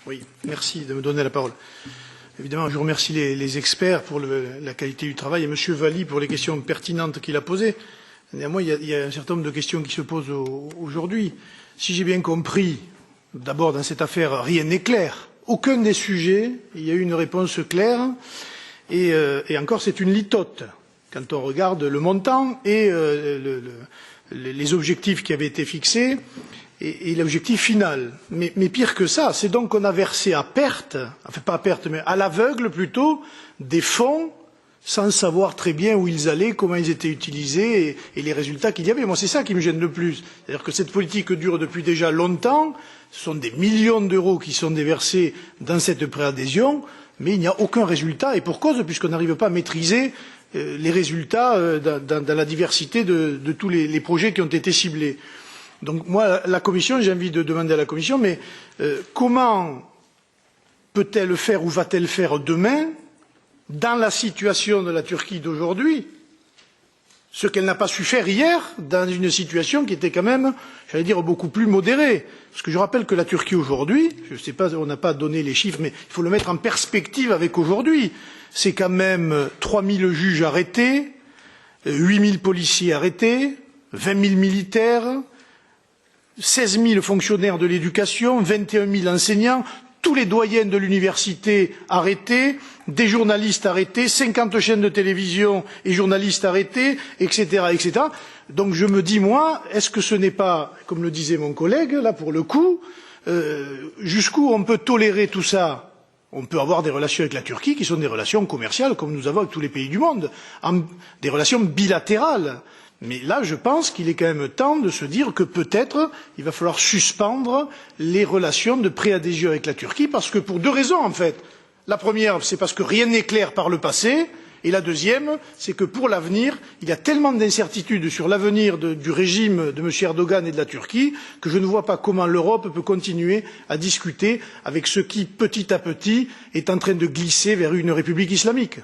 Oui, merci de me donner la parole. Évidemment, je remercie les experts pour la qualité du travail et M. Valli pour les questions pertinentes qu'il a posées. Néanmoins, il y a un certain nombre de questions qui se posent aujourd'hui. Si j'ai bien compris, d'abord, dans cette affaire, rien n'est clair. Aucun des sujets, il y a eu une réponse claire. Et encore, c'est une litote. Quand on regarde le montant et les objectifs qui avaient été fixés et l'objectif final. Mais pire que ça, c'est donc qu'on a versé à perte, enfin pas à perte, mais à l'aveugle plutôt, des fonds sans savoir très bien où ils allaient, comment ils étaient utilisés et les résultats qu'il y avait. Moi, c'est ça qui me gêne le plus. C'est-à-dire que cette politique dure depuis déjà longtemps, ce sont des millions d'euros qui sont déversés dans cette préadhésion, mais il n'y a aucun résultat, et pour cause, puisqu'on n'arrive pas à maîtriser les résultats dans la diversité de tous les projets qui ont été ciblés. Donc moi, la Commission, j'ai envie de demander à la Commission, mais comment peut-elle faire ou va-t-elle faire demain, dans la situation de la Turquie d'aujourd'hui, ce qu'elle n'a pas su faire hier, dans une situation qui était quand même, j'allais dire, beaucoup plus modérée. Parce que je rappelle que la Turquie aujourd'hui, je ne sais pas, on n'a pas donné les chiffres, mais il faut le mettre en perspective avec aujourd'hui. C'est quand même 3000 juges arrêtés, 8000 policiers arrêtés, 20 000 militaires, 16 000 fonctionnaires de l'éducation, 21 000 enseignants, tous les doyens de l'université arrêtés, des journalistes arrêtés, 50 chaînes de télévision et journalistes arrêtés, etc., etc. Donc je me dis, moi, est-ce que ce n'est pas, comme le disait mon collègue, là pour le coup, jusqu'où on peut tolérer tout ça? On peut avoir des relations avec la Turquie qui sont des relations commerciales, comme nous avons avec tous les pays du monde, des relations bilatérales. Mais là, je pense qu'il est quand même temps de se dire que peut-être il va falloir suspendre les relations de préadhésion avec la Turquie, parce que pour deux raisons en fait. La première, c'est parce que rien n'est clair par le passé, et la deuxième, c'est que pour l'avenir, il y a tellement d'incertitudes sur l'avenir du régime de M. Erdogan et de la Turquie que je ne vois pas comment l'Europe peut continuer à discuter avec ce qui, petit à petit, est en train de glisser vers une république islamique.